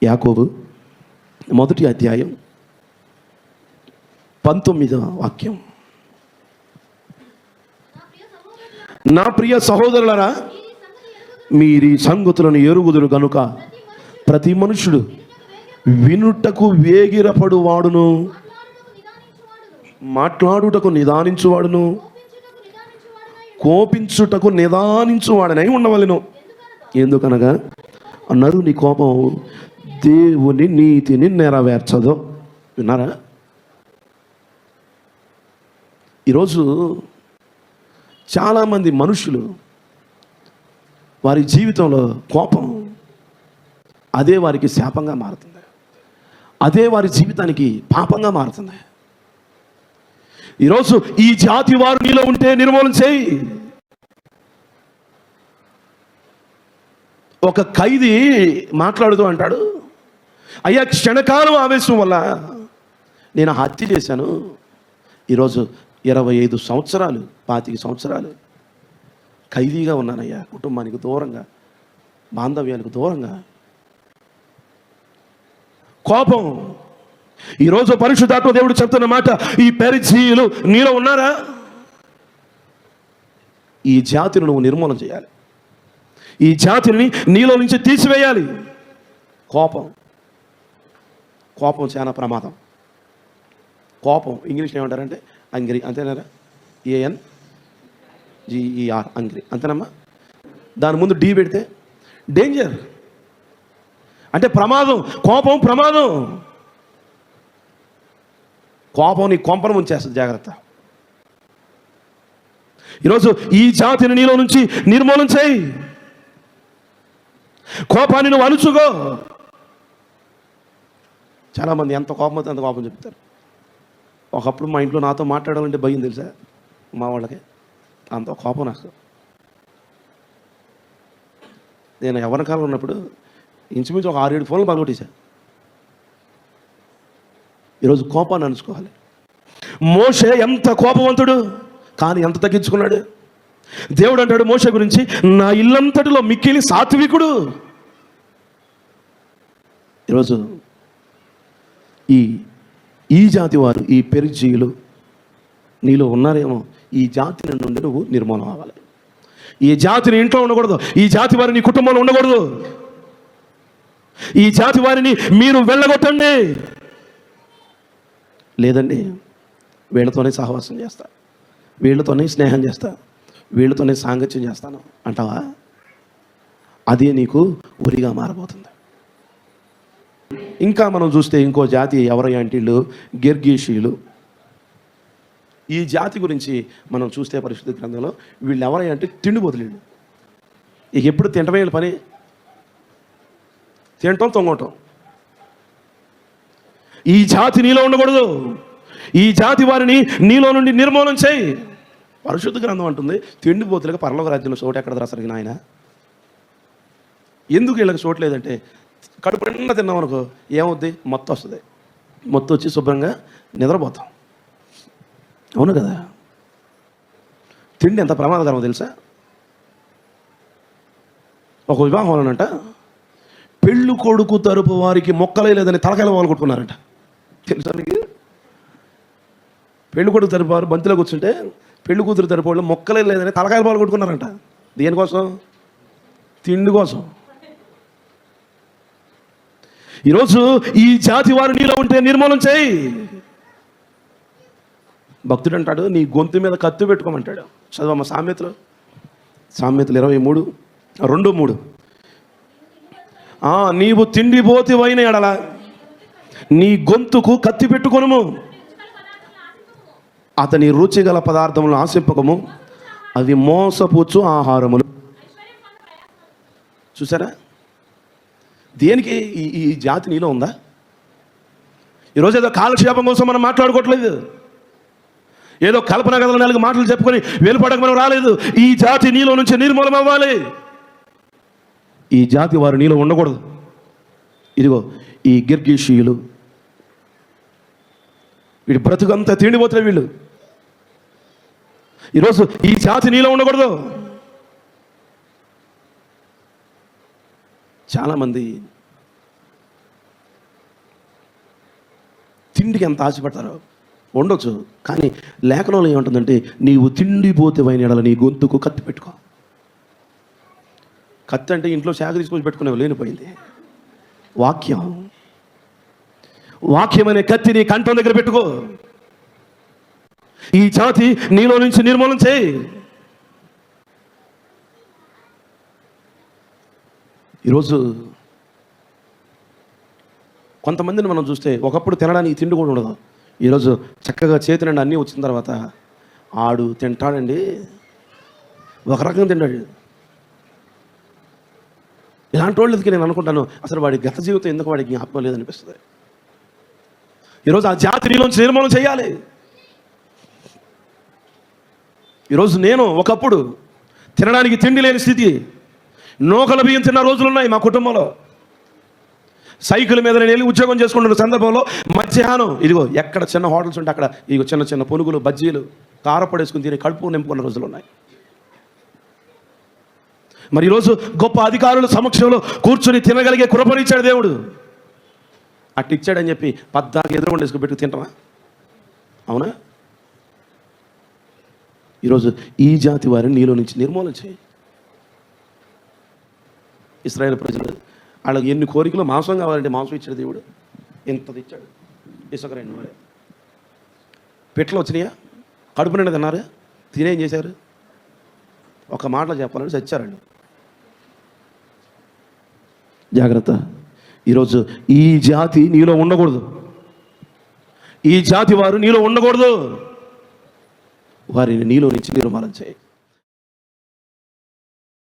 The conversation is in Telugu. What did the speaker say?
యాకోబు 1వ అధ్యాయం 19వ వాక్యం. నా ప్రియ సహోదరులారా, మీరీ సంగతులను ఎరుగుదురు గనుక ప్రతి మనుషుడు వినుటకు వేగిరపడువాడును, మాట్లాడుటకు నిదానించువాడును, కోపించుటకు నిదానించువాడనై ఉండవలెను. ఎందుకనగా నరుని కోపం దేవుని నీతిని నెరవేర్చదు. విన్నారా? ఈరోజు చాలామంది మనుషులు వారి జీవితంలో కోపం అదే వారికి శాపంగా మారుతుంది, అదే వారి జీవితానికి పాపంగా మారుతుంది. ఈరోజు ఈ జాతి వారు నీలో ఉంటే నిర్మూలన చేయి. ఒక ఖైదీ మాట్లాడుతూ అంటాడు, అయ్యా క్షణకాలం ఆవేశం వల్ల నేను హత్య చేశాను. ఈరోజు 25 సంవత్సరాలు 25 సంవత్సరాలు ఖైదీగా ఉన్నానయ్యా, కుటుంబానికి దూరంగా, బాంధవ్యానికి దూరంగా. కోపం. ఈరోజు పరిశుద్ధాత్మ దేవుడు చెప్తున్న మాట, ఈ పరిచయులు నీలో ఉన్నారా? ఈ జాతిని నువ్వు నిర్మూలన చేయాలి, ఈ జాతిని నీలో నుంచి తీసివేయాలి. కోపం. కోపం చాలా ప్రమాదం. కోపం ఇంగ్లీష్లో ఏమంటారంటే అంగ్రీ, అంతేనారా? ANGER, అంగ్రీ, అంతేనమ్మా? దాని ముందు D పెడితే డేంజర్, అంటే ప్రమాదం. కోపం ప్రమాదం. కోపం నీ కొంపను ముంచేస్తుంది, జాగ్రత్త. ఈరోజు ఈ జాతిని నీలో నుంచి నిర్మూలన చేయి. కోపాన్ని నువ్వు అణుచుకో. చాలామంది ఎంత కోపం అవుతుంది అంత కోపం చెప్తారు. ఒకప్పుడు మా ఇంట్లో నాతో మాట్లాడాలంటే భయం, తెలుసా? మా వాళ్ళకి అంత కోపం నాకు. నేను యవ్వన కాలంలో ఉన్నప్పుడు ఇంచుమించు ఒక 6-7 ఫోన్లు పగలగొట్టేశాను. ఈరోజు కోపాన్ని అణుచుకోవాలి. మోషే ఎంత కోపవంతుడు, కానీ ఎంత తగ్గించుకున్నాడు. దేవుడు అంటాడు మోషే గురించి, నా ఇల్లంతటిలో మిక్కిలి సాత్వికుడు. ఈరోజు ఈ జాతి వారు, ఈ పెరిజీయులు నీలో ఉన్నారేమో. ఈ జాతి నుండి నువ్వు నిర్మూలన అవ్వాలి. ఈ జాతిని ఇంట్లో ఉండకూడదు, ఈ జాతి వారిని కుటుంబంలో ఉండకూడదు. ఈ జాతి వారిని మీరు వెళ్ళగొట్టండి. లేదండి వీళ్ళతోనే సహవాసం చేస్తా, వీళ్ళతోనే స్నేహం చేస్తా, వీళ్ళతోనే సాంగత్యం చేస్తాను అంటావా? అదే నీకు ఉరిగా మారబోతుంది. ఇంకా మనం చూస్తే ఇంకో జాతి ఎవరయ్యా అంటే వీళ్ళు గిర్గీషీయులు. ఈ జాతి గురించి మనం చూస్తే పరిశుద్ధ గ్రంథంలో వీళ్ళు ఎవరయ్యా అంటే తిండిపోతులు. ఇక ఎప్పుడు తింటమే వీళ్ళ పని, తింటాం తొంగటం. ఈ జాతి నీలో ఉండకూడదు. ఈ జాతి వారిని నీలో నుండి నిర్మూలన చేయి. పరిశుద్ధ గ్రంథం అంటుంది తిండిపోతులుగా పరలోక రాజ్యంలో చోటు ఎక్కడ రాసరిగిన ఆయన. ఎందుకు వీళ్ళకి చోటు లేదంటే, కడుపు నిండా తిన్నాం అనుకో ఏమవుద్ది, మొత్తం వస్తుంది. మొత్తం వచ్చి శుభ్రంగా నిద్రపోతాం. అవును కదా? తిండి ఎంత ప్రమాదకరమో తెలుసా? ఒక వివాహంలోనంట పెళ్ళు కొడుకు తరపు వారికి మొక్కలే లేదని తలకాయల వాళ్ళు కొట్టుకున్నారంట. తెలుసా మీకు? పెళ్ళి కొడుకు తరపు వారు బంతిలో కూర్చుంటే పెళ్లి కూతురు తరపు వాళ్ళు మొక్కలే లేదని తలకాయల వాళ్ళు కొట్టుకున్నారంట. దేనికోసం? తిండి కోసం. ఈరోజు ఈ జాతి వారు నీలో ఉంటే నిర్మూలన చేయి. భక్తుడు అంటాడు నీ గొంతు మీద కత్తి పెట్టుకోమంటాడు. చదవమ్మ సామెతలు 23:2-3. నీవు తిండిపోతివైన ఎడల నీ గొంతుకు కత్తి పెట్టుకొనుము, అతని రుచిగల పదార్థములను ఆశింపకము, అవి మోసపుచ్చు ఆహారములు. చూసారా? దేనికి ఈ జాతి నీలో ఉందా? ఈరోజు ఏదో కాలక్షేపం కోసం మనం మాట్లాడుకోవట్లేదు, ఏదో కల్పన కథల 4 మాటలు చెప్పుకొని వెళ్ళిపోవడానికి మనం రాలేదు. ఈ జాతి నీలో నుంచి నిర్మూలన అవ్వాలి. ఈ జాతి వారు నీలో ఉండకూడదు. ఇదిగో ఈ గిర్గీషీయులు, వీడి బ్రతుకంతా తిండిపోతున్నారు వీళ్ళు. ఈరోజు ఈ జాతి నీలో ఉండకూడదు. చాలామంది తిండికి ఎంత ఆశపడతారో ఉండొచ్చు. కానీ లేఖనంలో ఏమంటుందంటే, నీవు తిండిపోతే వైన ఎడల నీ గొంతుకు కత్తి పెట్టుకో. కత్తి అంటే ఇంట్లో శాఖ తీసుకొచ్చి పెట్టుకునేవి లేనిపోయింది. వాక్యం అనే కత్తి నీ కంఠం దగ్గర పెట్టుకో. ఈ జాతి నీలో నుంచి నిర్మూలన చేయి. ఈరోజు కొంతమందిని మనం చూస్తే ఒకప్పుడు తినడానికి తిండి కూడా ఉండదు. ఈరోజు చక్కగా చేతి నిండా అన్నీ వచ్చిన తర్వాత ఆడు తింటాడండి, ఒక రకంగా తింటాడు. ఇలాంటి వాళ్ళకి నేను అనుకుంటాను, అసలు వాడి గత జీవితం ఎందుకు వాడికి జ్ఞాపకం లేదనిపిస్తుంది. ఈరోజు ఆ జాతి నీలోంచి నిర్మూలన చేయాలి. ఈరోజు నేను ఒకప్పుడు తినడానికి తిండి లేని స్థితి, నూకల బియ్యం తిన్న రోజులున్నాయి మా కుటుంబంలో. సైకిల్ మీద నేను వెళ్ళి ఉద్యోగం చేసుకుంటున్న సందర్భంలో మధ్యాహ్నం ఇదిగో ఎక్కడ చిన్న హోటల్స్ ఉంటే అక్కడ ఇదిగో చిన్న చిన్న పునుగులు, బజ్జీలు, కారపొడేసుకుని తిని కడుపు నింపుకున్న రోజులు ఉన్నాయి. మరి ఈరోజు గొప్ప అధికారుల సమక్షంలో కూర్చొని తినగలిగే కృపనిచ్చాడు దేవుడు. అట్టు ఇచ్చాడని చెప్పి 14 ఎదురుకుండా వేసుకుని పెట్టుకు తింటామా? అవునా? ఈరోజు ఈ జాతి వారిని నీలో నుంచి నిర్మూలన చేయి. ఇశ్రాయేలు ప్రజలు వాళ్ళకి ఎన్ని కోరికలు, మాంసం కావాలంటే మాంసం ఇచ్చాడు దేవుడు, ఇంతది ఇచ్చాడు. ఇసుక 2 మరి పెట్లు వచ్చినాయా? కడుపు నిండా తిన్నారు. తినేం చేశారు? ఒక మాటలో చెప్పాలంటే చచ్చారండి. జాగ్రత్త. ఈరోజు ఈ జాతి నీలో ఉండకూడదు. ఈ జాతి వారు నీలో ఉండకూడదు. వారిని నీలో నుంచి నిర్మూలన చేయి.